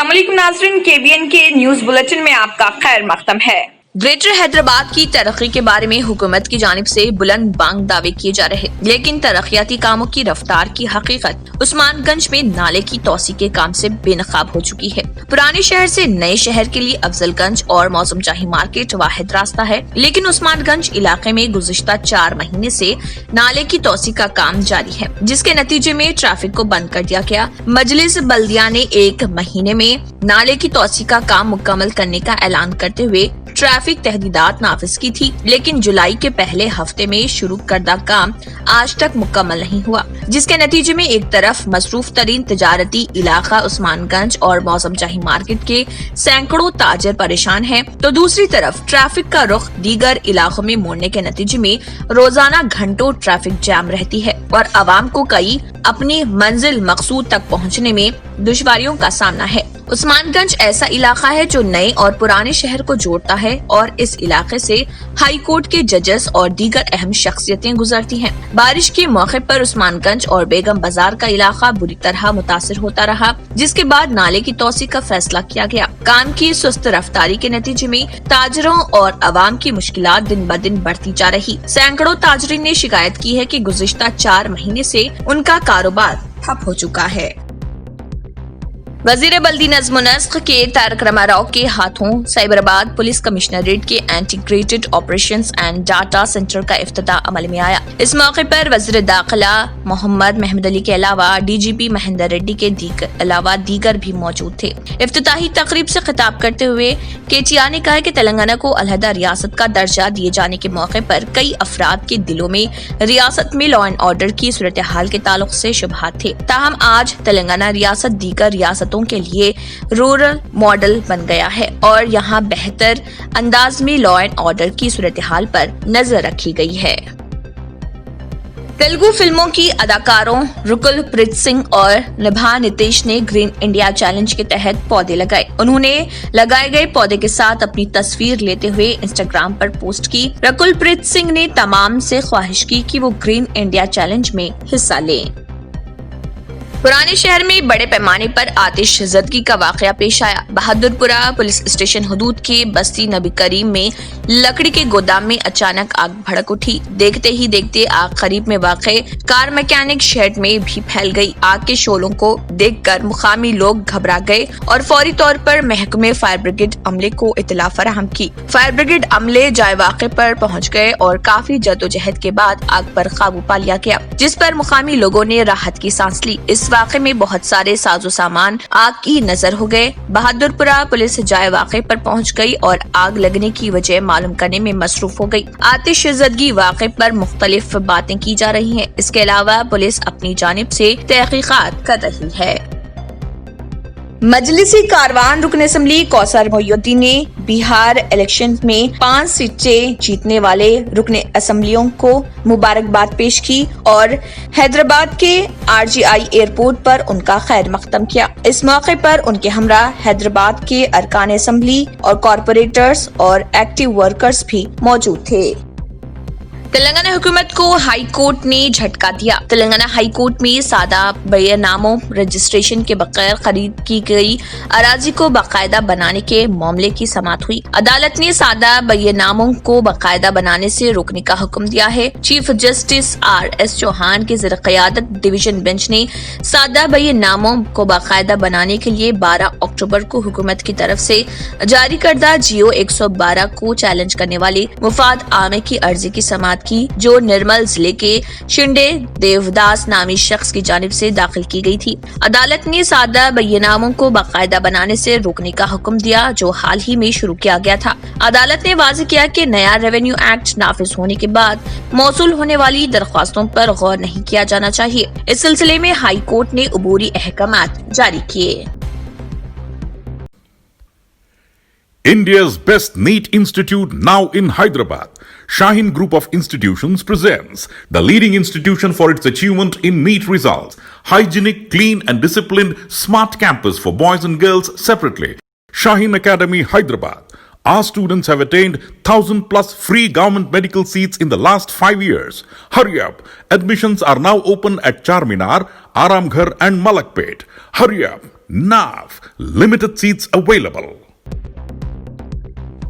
अस्सलाम वालेकुम नाज़रीन, KBN के न्यूज बुलेटिन में आपका खैर मकदम है। ग्रेटर हैदराबाद की तरक्की के बारे में हुकूमत की जानिब से बुलंद बांग दावे किए जा रहे, लेकिन तरक्याती कामों की रफ्तार की हकीकत उस्मानगंज में नाले की तोसी के काम से बेनकाब हो चुकी है। पुराने शहर से नए शहर के लिए अफजलगंज और मौसमजाही मार्केट वाहिद रास्ता है, लेकिन उस्मानगंज इलाके में गुज़िश्ता 4 महीने से नाले की तोसी का काम जारी है, जिसके नतीजे में ट्रैफिक को बंद कर दिया गया। मजलिस बल्दिया ने 1 महीने में नाले की तोसी का काम मुकम्मल करने का ऐलान करते हुए ट्रैफिक तहदीदात नाफिज की थी, लेकिन जुलाई के पहले हफ्ते में शुरू करदा काम आज तक मुकम्मल नहीं हुआ, जिसके नतीजे में एक तरफ मसरूफ तरीन तजारती इलाका उस्मानगंज और मौसमजाही मार्केट के सैकड़ों ताजर परेशान हैं, तो दूसरी तरफ ट्रैफिक का रुख दीगर इलाकों में मोड़ने के नतीजे में रोजाना घंटों ट्रैफिक जैम रहती है और आवाम को कई अपनी मंजिल मकसूद तक पहुँचने में दुश्वारियों का सामना है। उस्मानगंज ऐसा इलाका है जो नए और पुराने शहर को जोड़ता है और इस इलाके से हाई कोर्ट के जजेस और दीगर अहम शख्सियतें गुजरती हैं। बारिश के मौके पर उस्मानगंज और बेगम बाजार का इलाका बुरी तरह मुतासिर होता रहा, जिसके बाद नाले की तोसी का फैसला किया गया। काम की सुस्त रफ्तारी के नतीजे में ताजरों और अवाम की मुश्किलात दिन ब दिन बढ़ती जा रही। सैकड़ों ताजरीन ने शिकायत की है कि गुज़िश्ता 4 महीने से उनका कारोबार ठप हो चुका है। वजीर बल्दी नज़्म व नस्ख के तारक रामाराव के हाथों साइबराबाद पुलिस कमिश्नरेट के integrated operations and data centre का इफ्तिताह अमल में आया। इस मौके पर वजीर दाखिला मोहम्मद महमूद अली के अलावा DGP महेंद्र रेड्डी के अलावा दीगर भी मौजूद थे। इफ्तिताही तकरीब से खिताब करते हुए KTR ने कहा कि तेलंगाना को अलहदा रियासत का दर्जा दिए जाने के मौके पर कई अफराद के दिलों में रियासत में लॉ एंड ऑर्डर की सूरत हाल के ताल्लुक से शुबहात थे। ताहम आज तेलंगाना रियासत दीगर रियासत के लिए रूरल मॉडल बन गया है और यहाँ बेहतर अंदाज में लॉ एंड ऑर्डर की सूरत हाल पर नजर रखी गई है। तेलुगु फिल्मों की अदाकारों रुकुल प्रीत सिंह और निभा नितेश ने ग्रीन इंडिया चैलेंज के तहत पौधे लगाए। उन्होंने लगाए गए पौधे के साथ अपनी तस्वीर लेते हुए इंस्टाग्राम पर पोस्ट की। रुकुल प्रीत सिंह ने तमाम से ख्वाहिश की कि वो ग्रीन इंडिया चैलेंज में हिस्सा लें। पुराने शहर में बड़े पैमाने पर आतिशज़दगी का वाकया पेश आया। बहादुरपुरा पुलिस स्टेशन हदूद के बस्ती नबी करीम में लकड़ी के गोदाम में अचानक आग भड़क उठी। देखते ही देखते आग करीब में वाक़े कार मैकेनिक शेड में भी फैल गई। आग के शोलों को देखकर मुकामी लोग घबरा गए और फौरी तौर पर महकमे फायर ब्रिगेड अमले को इत्तला फराहम की। फायर ब्रिगेड अमले जाए वाक़े पर पहुँच गए और काफी जद्दोजहद के बाद आग पर काबू पा लिया गया, जिस पर मुकामी लोगों ने राहत की सांस ली। इस वाक़े में बहुत सारे साजो सामान आग की नजर हो गए। बहादुरपुरा पुलिस जाए वाक़े पर पहुंच गई और आग लगने की वजह मालूम करने में मसरूफ हो गई। आतिशज़दगी वाक़े पर मुख्तलिफ बातें की जा रही हैं। इसके अलावा पुलिस अपनी जानिब से तहकीकात कर रही है। मजलिसी कारवान रुकन असम्बली कौसर मोहिउद्दीन ने बिहार इलेक्शन में 5 सीटें जीतने वाले रुकन असम्बलियों को मुबारकबाद पेश की और हैदराबाद के RGI एयरपोर्ट पर उनका खैर मकदम किया। इस मौके पर उनके हमरा हैदराबाद के अरकान असम्बली और कॉरपोरेटर्स और एक्टिव वर्कर्स भी मौजूद थे। तेलंगाना हुकूमत को हाई कोर्ट ने झटका दिया। तेलंगाना हाई कोर्ट में सादा बयानामों रजिस्ट्रेशन के बगैर खरीद की गई अराजी को बाकायदा बनाने के मामले की समाअत हुई। अदालत ने सादा बयानामों को बाकायदा बनाने से रोकने का हुक्म दिया है। चीफ जस्टिस RS चौहान की ज़िर-क़यादत डिवीजन बेंच ने सादा बयानामों को बाकायदा बनाने के लिए 12 अक्टूबर को हुकूमत की तरफ से जारी करदा GO 112 को चैलेंज करने वाली मुफाद आमे की अर्जी की समाअत की, जो निर्मल जिले के शिंडे देवदास नामी शख्स की जानिब से दाखिल की गई थी। अदालत ने सादा बयानामों को बाकायदा बनाने से रोकने का हुक्म दिया, जो हाल ही में शुरू किया गया था। अदालत ने वाज़ेह किया कि नया रेवेन्यू एक्ट नाफिज होने के बाद मौसूल होने वाली दरख्वास्तों पर गौर नहीं किया जाना चाहिए। इस सिलसिले में हाई कोर्ट ने अबूरी अहकामात जारी किए। India's best NEET institute now in Hyderabad. Shaheen Group of Institutions presents the leading institution for its achievement in NEET results. Hygienic, clean and disciplined smart campus for boys and girls separately. Shaheen Academy, Hyderabad. Our students have attained 1,000 plus free government medical seats in the last 5 years. Hurry up. Admissions are now open at Charminar, Aramghar and Malakpet. Hurry up. NAV, limited seats available.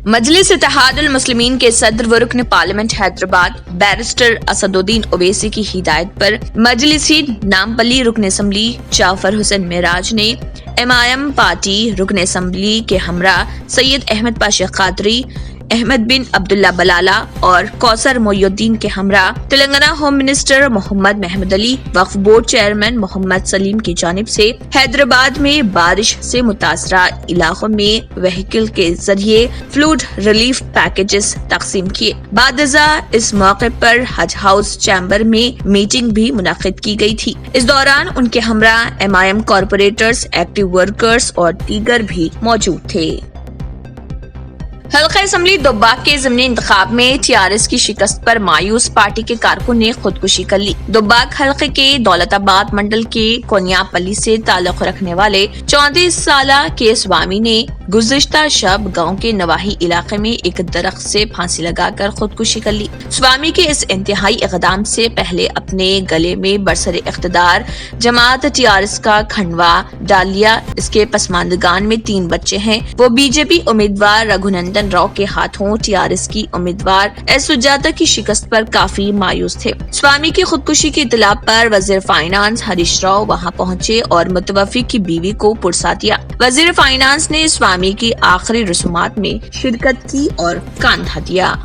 मजलिस इत्तेहादुल मुस्लिमीन के सदर व रुकन parliament Hyderabad barrister Asaduddin Owaisi की हिदायत पर मजलिसी नामपल्ली रुकन assembly Jafar Hussain Meraj ने MIM party रुकन असम्बली के हमरा सैयद अहमद पाशा कादरी, अहमद बिन अब्दुल्ला बलाला और कौसर मोयुद्दीन के हमरा तेलंगाना होम मिनिस्टर मोहम्मद महमूद अली, वक्फ बोर्ड चेयरमैन मोहम्मद सलीम की जानिब से हैदराबाद में बारिश से मुतासरा इलाकों में व्हीकल के जरिए फ्लूड रिलीफ पैकेजेस तकसीम किए। बादजा इस मौके पर हज हाउस चैम्बर में मीटिंग भी मुनक्किद की गई थी। इस दौरान उनके हमरा MIM कॉर्पोरेटर्स, एक्टिव वर्कर्स और दीगर भी मौजूद थे। हल्का असम्बली दोबाक के ज़िमनी इंतखाब में TRS की शिकस्त पर मायूस पार्टी के कारकुन ने खुदकुशी कर ली। दोबाक हल्के के दौलताबाद मंडल के कोनियापल्ली से ताल्लुक रखने वाले 34 साला के स्वामी ने गुज़िश्ता शब गांव के नवाही इलाके में एक दरख्त से फांसी लगाकर खुदकुशी कर ली। स्वामी के इस इंतहाई इक़दाम से पहले अपने गले में बरसर इख्तिदार जमात TRS का खंडवा डाल लिया। इसके पसमानदगान में 3 बच्चे हैं। वो BJP उम्मीदवार रघुनंदन राव के हाथों TRS की उम्मीदवार एस सुजाता की शिकस्त पर काफी मायूस थे। स्वामी की खुदकुशी की इत्तला पर वजीर फाइनेंस हरीश राव वहां पहुंचे और मुतवफ़ी की बीवी को पुरसा दिया। वजीर फाइनेंस ने स्वामी की आखिरी रसूमात में शिरकत की और कांधा दिया।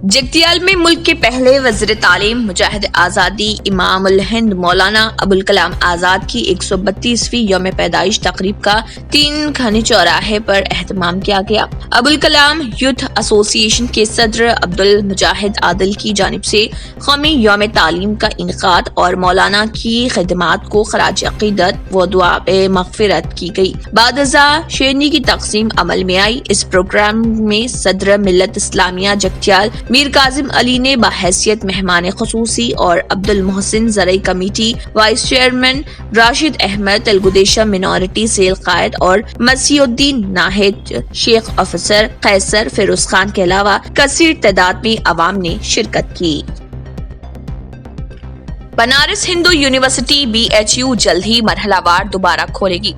जगतियाल में मुल्क के पहले वज़ीर तालीम मुजाहिद आज़ादी इमाम उल हिंद मौलाना अबुल कलाम आज़ाद की 132वीं यौम पैदाइश तकरीब का 3 खनी चौराहे पर एहतमाम किया गया। अबुल कलाम यूथ एसोसिएशन के सदर अब्दुल मुजाहिद आदिल की जानिब से कौमी यौम तालीम का इनकाद और मौलाना की खिदमात को खराज अकीदत व दुआ मग़फ़िरत की गई। बादजा शेरनी की तक़सीम अमल में आई। इस प्रोग्राम में सदर मिल्लत इस्लामिया जगतियाल मीर काजिम अली ने बहैसियत मेहमान खुसूसी और अब्दुल मोहसिन ज़रई committee vice chairman Rashid Ahmed Telugu Desam minority cell कायद और मसीउद्दीन नाहिद शेख अफसर कैसर फिरोज खान के अलावा कसीर तादाद में अवाम ने शिरकत की। बनारस हिंदू यूनिवर्सिटी BHU जल्द ही मरहलावार दोबारा खोलेगी।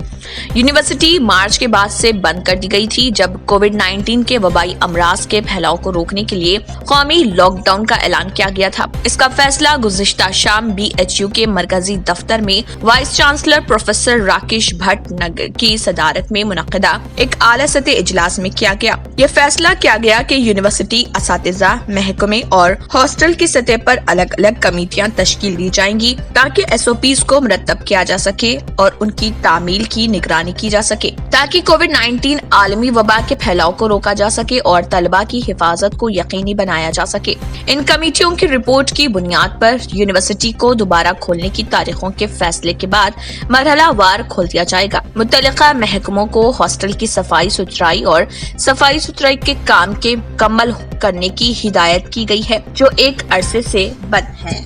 यूनिवर्सिटी मार्च के बाद से बंद कर दी गई थी, जब कोविड-19 के वबाई अमराज के फैलाव को रोकने के लिए कौमी लॉकडाउन का ऐलान किया गया था। इसका फैसला गुज़िश्ता शाम BHU के मरकजी दफ्तर में vice chancellor professor Rakesh Bhatt की सदारत में मुनक्किदा एक आला सतह इजलास में किया गया। यह फैसला किया गया कि यूनिवर्सिटी असातिज़ा, महकमे और हॉस्टल की सतह पर अलग अलग कमेटियां तश्कील दी जाएंगी ताकि SOPs को मुरतब किया जा सके और उनकी तामील की निगरानी की जा सके, ताकि कोविड-19 आलमी वबा के फैलाव को रोका जा सके और तलबा की हिफाजत को यकीनी बनाया जा सके। इन कमेटियों की रिपोर्ट की बुनियाद पर यूनिवर्सिटी को दोबारा खोलने की तारीखों के फैसले के बाद मरहलावार खोल दिया जाएगा। मुत्तलिका महकमों को हॉस्टल की सफाई सुथराई के काम के मुकम्मल करने की हिदायत की गई है, जो एक अरसे से बंद है।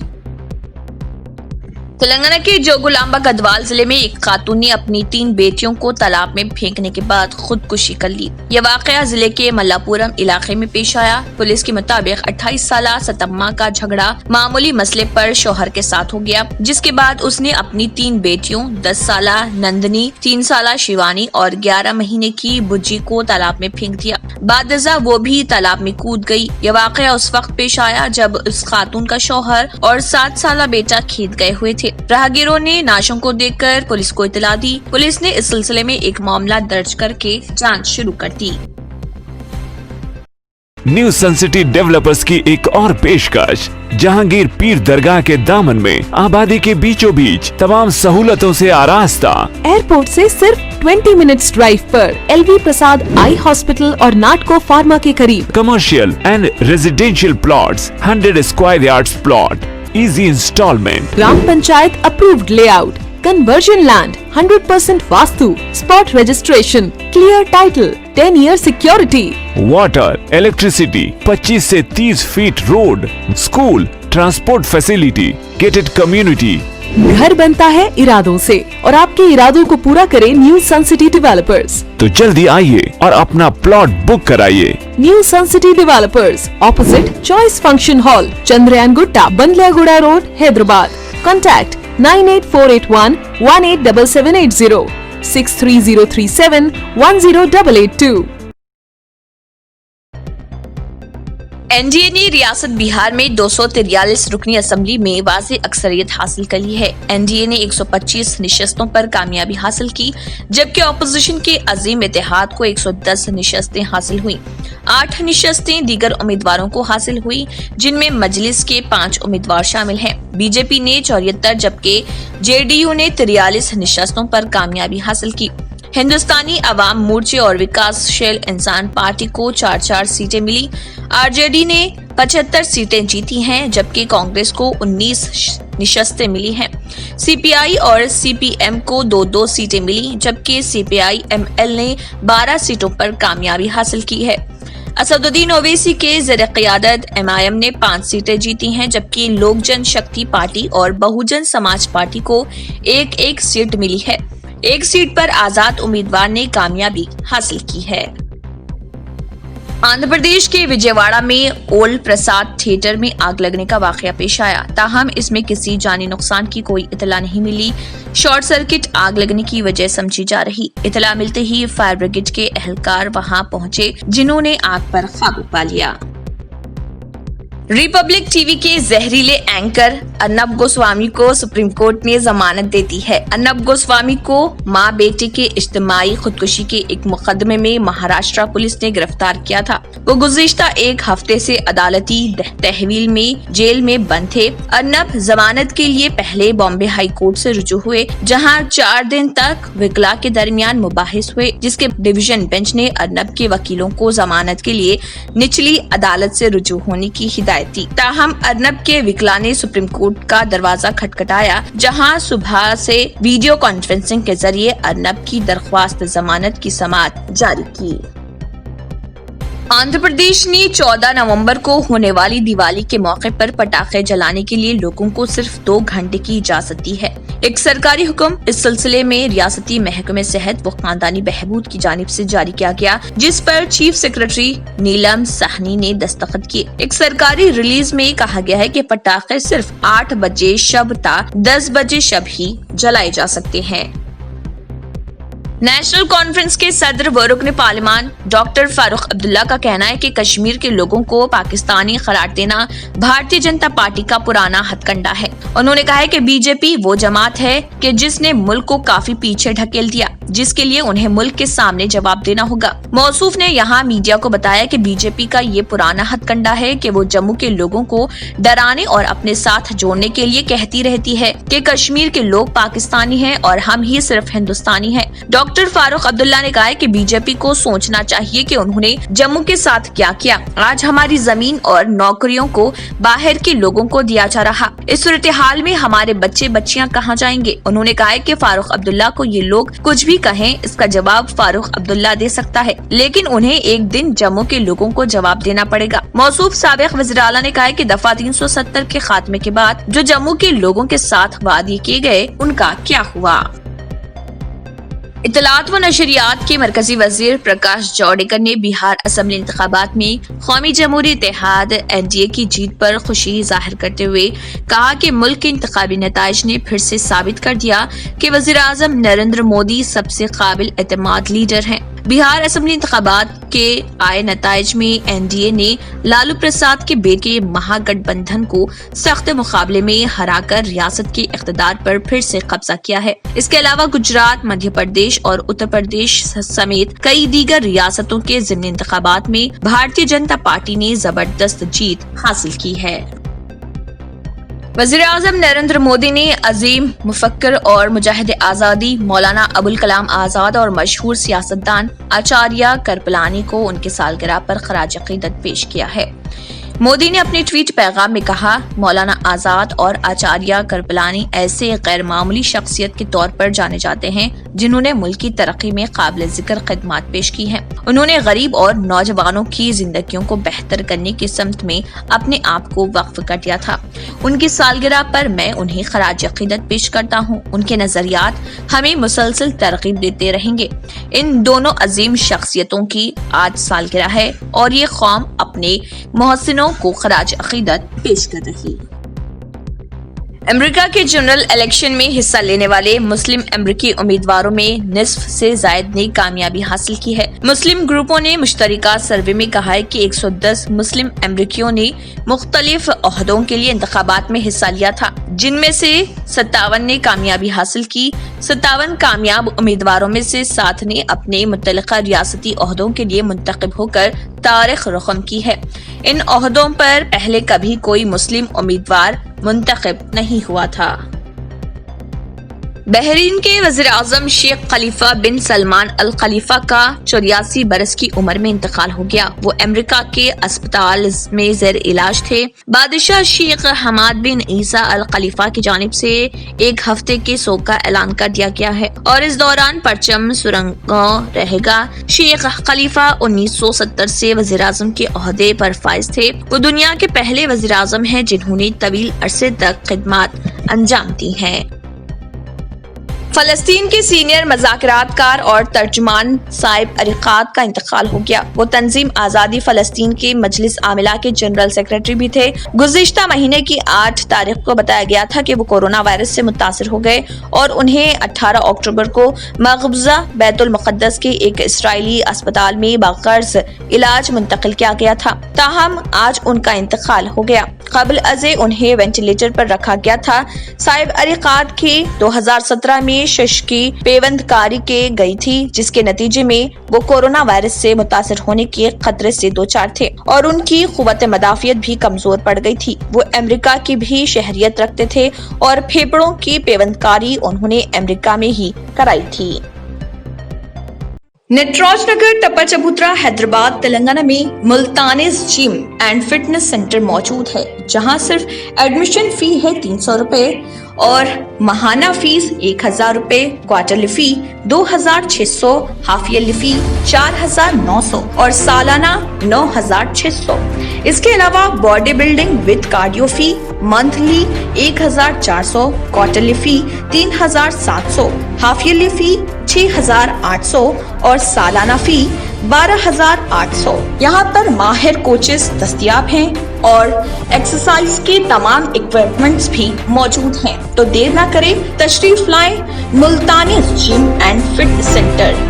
तेलंगाना के जोगुलांबा गढ़वाल जिले में एक खातून ने अपनी 3 बेटियों को तालाब में फेंकने के बाद खुदकुशी कर ली। यह वाकया जिले के मल्लापुरम इलाके में पेश आया। पुलिस के मुताबिक 28 साला सतम्मा का झगड़ा मामूली मसले पर शौहर के साथ हो गया, जिसके बाद उसने अपनी 3 बेटियों 10 साला नंदनी, 3 साला शिवानी और 11 महीने की बुज्जी को तालाब में फेंक दिया। बादजा वो भी तालाब में कूद गई। यह वाकया उस वक्त पेश आया जब उस खातून का शौहर और 7 साला बेटा खेत गए हुए थे। राहगीरों ने नाशों को देखकर पुलिस को इत्तला दी। पुलिस ने इस सिलसिले में एक मामला दर्ज करके जांच शुरू कर दी। न्यू सन सिटी डेवलपर्स की एक और पेशकश, जहांगीर पीर दरगाह के दामन में आबादी के बीचों बीच तमाम सहूलतों से आरास्ता। एयरपोर्ट से सिर्फ 20 मिनट्स ड्राइव पर LV प्रसाद आई हॉस्पिटल और नाटको फार्मा के करीब। Commercial and residential plots, 100 square yards plot, easy instalment, ग्राम panchayat approved layout, conversion land, 100% vastu, spot registration, clear title, 10 year security, water, electricity, 25 से 30 feet road, school, transport facility, gated community. घर बनता है इरादों से और आपके इरादों को पूरा करे न्यू सन सिटी डेवलपर्स। तो जल्दी आइए और अपना प्लॉट बुक कराइए। New sun city developers, opposite choice function hall, Chandrayangutta, Bandlaguda road, Hyderabad. Contact 9848 187780 63037 10882। NDA ने रियासत बिहार में 243 रुकनी असेंबली में वाज़ेह अक्सरियत हासिल कर ली है। एनडीए ने 125 निशस्तों पर कामयाबी हासिल की, जबकि अपोजिशन के अजीम इत्तेहाद को 110 निशस्तें हासिल हुई। 8 निशस्तें दीगर उम्मीदवारों को हासिल हुई, जिनमें मजलिस के 5 उम्मीदवार शामिल हैं। बीजेपी ने 74 जबकि जेडीयू ने 43 निशस्तों पर कामयाबी हासिल की। हिंदुस्तानी अवाम मोर्चे और विकासशील इंसान पार्टी को 4-4 सीटें मिली। आरजेडी ने 75 सीटें जीती हैं, जबकि कांग्रेस को 19 निशस्तें मिली हैं। सीपीआई और सीपीएम को 2-2 सीटें मिली, जबकि सीपीआई-एमएल ने 12 सीटों पर कामयाबी हासिल की है। असदुद्दीन ओवैसी के ज़ेर क़ियादत एमआईएम ने 5 सीटें जीती हैं, जबकि लोक जनशक्ति पार्टी और बहुजन समाज पार्टी को 1-1 सीट मिली है। 1 सीट पर आजाद उम्मीदवार ने कामयाबी हासिल की है। आंध्र प्रदेश के विजयवाड़ा में ओल्ड प्रसाद थिएटर में आग लगने का वाकया पेश आया, ताहम इसमें किसी जानी नुकसान की कोई इतला नहीं मिली। शॉर्ट सर्किट आग लगने की वजह समझी जा रही। इतला मिलते ही फायर ब्रिगेड के एहलकार वहां पहुंचे, जिन्होंने आग पर काबू पा लिया। रिपब्लिक टीवी के जहरीले एंकर अर्नब गोस्वामी को सुप्रीम कोर्ट ने जमानत दे दी है। अर्नब गोस्वामी को मां बेटे के इज्तिमाई खुदकुशी के एक मुकदमे में महाराष्ट्र पुलिस ने गिरफ्तार किया था। वो गुज़िश्ता 1 हफ्ते से अदालती तहवील में जेल में बंद थे। अर्नब जमानत के लिए पहले बॉम्बे हाई कोर्ट से रुजू हुए, जहां 4 दिन तक विकला के दरमियान मुबाहिस हुए, जिसके डिवीजन बेंच ने अर्नब के वकीलों को जमानत के लिए निचली अदालत से रुजू होने की हिदायत दी। ताहम अर्नब के वकील ने सुप्रीम कोर्ट का दरवाजा खटखटाया, जहां सुबह से वीडियो कॉन्फ्रेंसिंग के जरिए अर्नब की दरख्वास्त जमानत की समाअत जारी की। आंध्र प्रदेश ने 14 नवंबर को होने वाली दिवाली के मौके पर पटाखे जलाने के लिए लोगों को सिर्फ 2 घंटे की इजाजत दी है। एक सरकारी हुक्म इस सिलसिले में रियासती महकमे सेहत व खानदानी बहबूद की जानिब से जारी किया गया, जिस पर चीफ सेक्रेटरी नीलम साहनी ने दस्तखत किए। एक सरकारी रिलीज में कहा गया है कि पटाखे सिर्फ 8 बजे शब ता 10 बजे शब ही जलाए जा सकते हैं। नेशनल कॉन्फ्रेंस के सदर व रुकन पार्लियामान डॉक्टर फारूक अब्दुल्ला का कहना है कि कश्मीर के लोगों को पाकिस्तानी करार देना भारतीय जनता पार्टी का पुराना हथकंडा है। उन्होंने कहा है कि बीजेपी वो जमात है कि जिसने मुल्क को काफी पीछे ढकेल दिया, जिसके लिए उन्हें मुल्क के सामने जवाब देना होगा। मौसूफ ने यहाँ मीडिया को बताया कि बीजेपी का ये पुराना हथकंडा है कि वो जम्मू के लोगों को डराने और अपने साथ जोड़ने के लिए कहती रहती है कि कश्मीर के लोग पाकिस्तानी हैं और हम ही सिर्फ हिंदुस्तानी हैं। डॉक्टर फारूक अब्दुल्ला ने कहा है कि बीजेपी को सोचना चाहिए कि उन्होंने जम्मू के साथ क्या किया। आज हमारी जमीन और नौकरियों को बाहर के लोगों को दिया जा रहा, इस सूरत हाल में हमारे बच्चे बच्चियां कहाँ जाएंगे। उन्होंने कहा है कि फारूक अब्दुल्ला को ये लोग कुछ भी कहें, इसका जवाब फारूक अब्दुल्ला दे सकता है, लेकिन उन्हें एक दिन जम्मू के लोगों को जवाब देना पड़ेगा। मौसूफ साबिक वज़ीर आला ने कहा है कि दफा 370 के खात्मे के बाद जो जम्मू के लोगों के साथ वादे किए गए, उनका क्या हुआ। इत्तलात व नशरियात के मरकजी वजीर प्रकाश जावड़ेकर ने बिहार असेंबली इंतखाबात में कौमी जमहूरी इत्तेहाद एनडीए की जीत पर खुशी जाहिर करते हुए कहा कि मुल्क के इंतखाबी नताइज ने फिर से साबित कर दिया कि वजीर आजम नरेंद्र मोदी सबसे काबिल एतमाद लीडर हैं। बिहार असेंबली इंतखाबात के आए नताइज में एनडीए ने लालू प्रसाद के बेटे महागठबंधन को सख्त मुकाबले में हराकर रियासत के इख्तिदार पर फिर से कब्जा किया है। इसके अलावा गुजरात, मध्य प्रदेश और उत्तर प्रदेश समेत कई दीगर रियासतों के ज़िमनी इंतखाबात में भारतीय जनता पार्टी ने जबरदस्त जीत हासिल की है। वज़ीर आज़म नरेंद्र मोदी ने अजीम मुफक्किर और मुजाहिद आज़ादी मौलाना अबुल कलाम आज़ाद और मशहूर सियासतदान आचार्य कृपलानी को उनके सालगिरह पर खराज अक़ीदत पेश किया है। मोदी ने अपने ट्वीट पैगाम में कहा, मौलाना आज़ाद और आचार्य कृपलानी ऐसे गैर मामूली शख्सियत के तौर पर जाने जाते हैं जिन्होंने मुल्क की तरक्की में काबिल जिक्र खिदमत पेश की हैं। उन्होंने गरीब और नौजवानों की जिंदगियों को बेहतर करने की समत में अपने आप को वक्फ कर दिया था। उनकी सालगिरह पर मैं उन्हें खराज अक़ीदत पेश करता हूँ। उनके नजरियात हमें मुसलसल तरगीब देते रहेंगे। इन दोनों अजीम शख्सियतों की आज सालगिरह है और ये कौम अपने मोहसिनों को खराज अक़ीदत पेश कर रही। अमेरिका के जनरल इलेक्शन में हिस्सा लेने वाले मुस्लिम अमेरिकी उम्मीदवारों में निस्फ से जायद ने कामयाबी हासिल की है। मुस्लिम ग्रुपों ने मुश्तरका सर्वे में कहा है कि 110 मुस्लिम अमेरिकियों ने मुख्तलिफ ओहदों के लिए इंतखाबात में हिस्सा लिया था, जिनमें से 57 ने कामयाबी हासिल की। 57 कामयाब उम्मीदवारों में से 7 ने अपने मुतल्लिका रियासती ओहदों के लिए मुंतखब होकर तारीख रकम की है। इन ओहदों पर पहले कभी कोई मुस्लिम उम्मीदवार मुंतखब नहीं हुआ था। बहरीन के वज़ीर आज़म शेख खलीफा बिन सलमान अल खलीफा का 84 बरस की उम्र में इंतकाल हो गया। वो अमेरिका के अस्पताल में ज़ेर इलाज थे। बादशाह शेख हमाद बिन ईसा अल खलीफा की जानिब से 1 हफ्ते के शोक का ऐलान कर दिया गया है और इस दौरान परचम सुरंगा रहेगा। शेख खलीफा 1970 से वज़ीर आज़म के ओहदे पर फाइज थे। वो दुनिया के पहले वज़ीर आज़म हैं जिन्होंने तवील अरसे तक खिदमत अंजाम दी हैं। फलस्तीन के सीनियर मज़ाकरातकार और तर्जुमान साइब अरिकात का इंतकाल हो गया। वो तंजीम आज़ादी फलस्तीन के मजलिस आमिला के जनरल सेक्रेटरी भी थे। गुज़िश्ता महीने की 8 तारीख को बताया गया था कि वो कोरोना वायरस से मुतासिर हो गए और उन्हें 18 अक्टूबर को मक़बज़ा बैतुल मुक़द्दस के एक इसराइली अस्पताल में बाक़र्ज़ इलाज मुंतकिल किया गया था। ताहम आज उनका इंतकाल हो गया। क़ब्ल अज़े उन्हें वेंटिलेटर पर रखा गया था। साइब अरिकात के 2017 में शश की पेवंदकारी के गई थी, जिसके नतीजे में वो कोरोना वायरस से मुतासिर होने के खतरे से दो चार थे और उनकी क़ुव्वत मदाफ़ियत भी कमजोर पड़ गई थी। वो अमेरिका की भी शहरियत रखते थे और फेफड़ों की पेवंदकारी उन्होंने अमेरिका में ही कराई थी। नटराज नगर टप्पा चबूतरा हैदराबाद तेलंगाना में मुल्तानिस जिम एंड फिटनेस सेंटर मौजूद है, जहां सिर्फ एडमिशन फी है 300 रुपए और माहाना फीस 1000 रुपए, quarterly fee 2600, half yearly fee 4900 और सालाना 9600। इसके अलावा body building with cardio fee monthly 1400, quarterly fee 3700, half yearly fee 6800 और सालाना फी 12800। यहाँ पर माहिर कोचेस दस्तयाब हैं और एक्सरसाइज के तमाम इक्विपमेंट्स भी मौजूद हैं। तो देर ना करें, तशरीफ लाएं मुल्तानी जिम एंड फिटनेस सेंटर।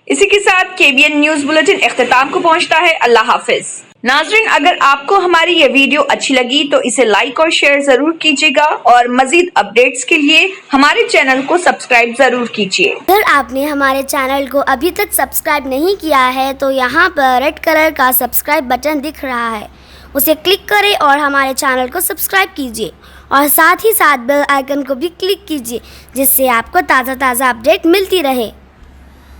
इसी के साथ KBN न्यूज बुलेटिन इख्तिताम को पहुंचता है। अल्लाह हाफिज। नाज़रीन, अगर आपको हमारी ये वीडियो अच्छी लगी तो इसे लाइक और शेयर जरूर कीजिएगा और मजीद अपडेट्स के लिए हमारे चैनल को सब्सक्राइब जरूर कीजिए। अगर आपने हमारे चैनल को अभी तक सब्सक्राइब नहीं किया है तो यहाँ पर रेड कलर का सब्सक्राइब बटन दिख रहा है, उसे क्लिक करें और हमारे चैनल को सब्सक्राइब कीजिए और साथ ही साथ बेल आइकन को भी क्लिक कीजिए, जिससे आपको ताज़ा अपडेट मिलती रहे।